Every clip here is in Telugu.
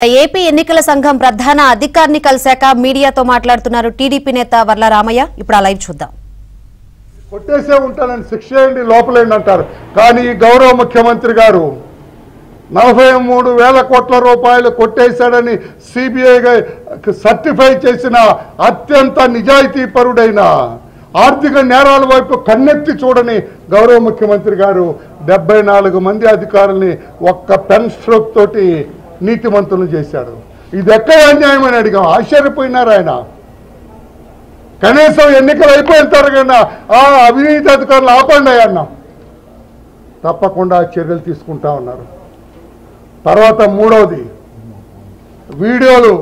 ఏపీ ఎన్నికల సంఘం ప్రధాన అధికారిని కలిశాక మీడియాతో మాట్లాడుతున్నారు టీడీపీ నేత వర్ల రామయ్య. ఇప్పుడు ఆ లైవ్ చూద్దాం. కొట్టేసే ఉంటానని శిక్ష చేయండి లోపలేండి అంటారు. కానీ గౌరవ ముఖ్యమంత్రి గారు 43,000 కోట్ల రూపాయలు కొట్టేశాడని సిబిఐ సర్టిఫై చేసిన అత్యంత నిజాయితీ పరుడైన ఆర్థిక నేరాల వైపు కన్నెత్తి చూడని గౌరవ ముఖ్యమంత్రి గారు 74 మంది అధికారుల్ని ఒక్క పెన్ స్ట్రోక్ తోటి నీతిమంతులు చేశాడు. ఇది ఎక్కడ అన్యాయమని అడిగాం. ఆశ్చర్యపోయినారు ఆయన. కనీసం ఎన్నికలు అయిపోయిన తర్వాత ఆ అవినీతి అధికారులు ఆపండి అన్నాం. తప్పకుండా చర్యలు తీసుకుంటా ఉన్నారు. తర్వాత మూడవది, వీడియోలు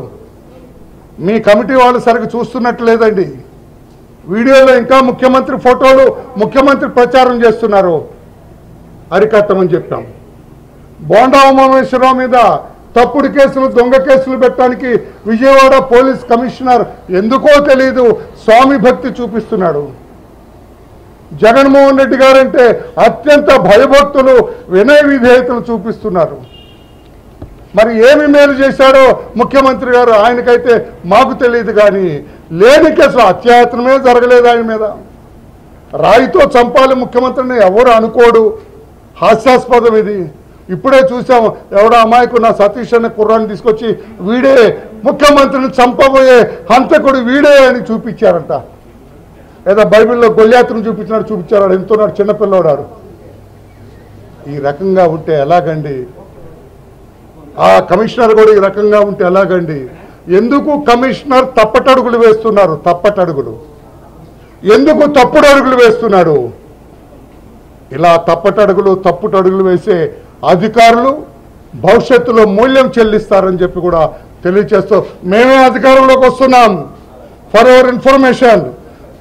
మీ కమిటీ వాళ్ళు సరిగ్గా చూస్తున్నట్లేదండి. వీడియోలో ఇంకా ముఖ్యమంత్రి ఫోటోలు, ముఖ్యమంత్రి ప్రచారం చేస్తున్నారు. అరికట్టమని చెప్పాం. బోండా ఉమామేశ్వరరావు మీద తప్పుడు కేసులు, దొంగ కేసులు పెట్టడానికి విజయవాడ పోలీస్ కమిషనర్ ఎందుకో తెలియదు స్వామి భక్తి చూపిస్తున్నాడు. జగన్మోహన్ రెడ్డి గారంటే అత్యంత భయభక్తులు, వినయ విధేయతలు చూపిస్తున్నారు. మరి ఏమి మేలు చేశారో ముఖ్యమంత్రి గారు, ఆయనకైతే మాకు తెలియదు. కానీ లేని కేసులు, అత్యాయత్నమే జరగలేదు ఆయన మీద. రాయితో చంపాలి ముఖ్యమంత్రిని ఎవరు అనుకోడు. హాస్యాస్పదం ఇది. ఇప్పుడే చూసాము, ఎవడో అమాయకు నా సతీష్ అనే కుర్రాన్ని తీసుకొచ్చి వీడే ముఖ్యమంత్రిని చంపబోయే హంతకుడు వీడే అని చూపించారంట. ఏదో బైబిల్లో గొల్యాత్రను చూపించారు. ఎంతున్నాడు చిన్నపిల్లవాడు. ఈ రకంగా ఉంటే ఎలాగండి? ఆ కమిషనర్ కూడా ఈ రకంగా ఉంటే ఎలాగండి? ఎందుకు కమిషనర్ తప్పటడుగులు వేస్తున్నారు? తప్పటడుగులు ఎందుకు తప్పుడు అడుగులు వేస్తున్నాడు? ఇలా తప్పుటడుగులు వేసే అధికారులు భవిష్యత్తులో మూల్యం చెల్లిస్తారని చెప్పి కూడా తెలియచేస్తూ మేమే అధికారంలోకి వస్తున్నాం. ఫర్ యువర్ ఇన్ఫర్మేషన్,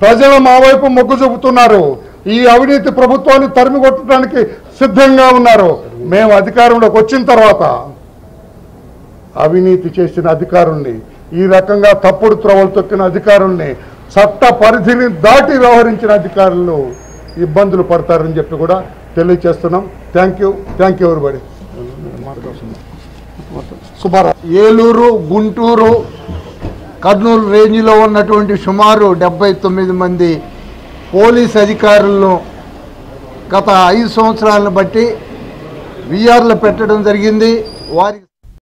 ప్రజలు మా వైపు మొగ్గు చూపుతున్నారు. ఈ అవినీతి ప్రభుత్వాన్ని తరిమి కొట్టడానికి సిద్ధంగా ఉన్నారు. మేము అధికారంలోకి వచ్చిన తర్వాత అవినీతి చేసిన అధికారుల్ని, ఈ రకంగా తప్పుడు త్రోవలు తొక్కిన అధికారుల్ని, చట్ట పరిధిని దాటి వ్యవహరించిన అధికారులు ఇబ్బందులు పడతారని చెప్పి కూడా తెలియచేస్తున్నాం. థ్యాంక్ యూ ఎవరిబడి. సుబ్బారావు, ఏలూరు, గుంటూరు, కర్నూలు రేంజ్లో ఉన్నటువంటి సుమారు 79 మంది పోలీస్ అధికారులను గత 5 సంవత్సరాలను బట్టి విఆర్లు పెట్టడం జరిగింది. వారికి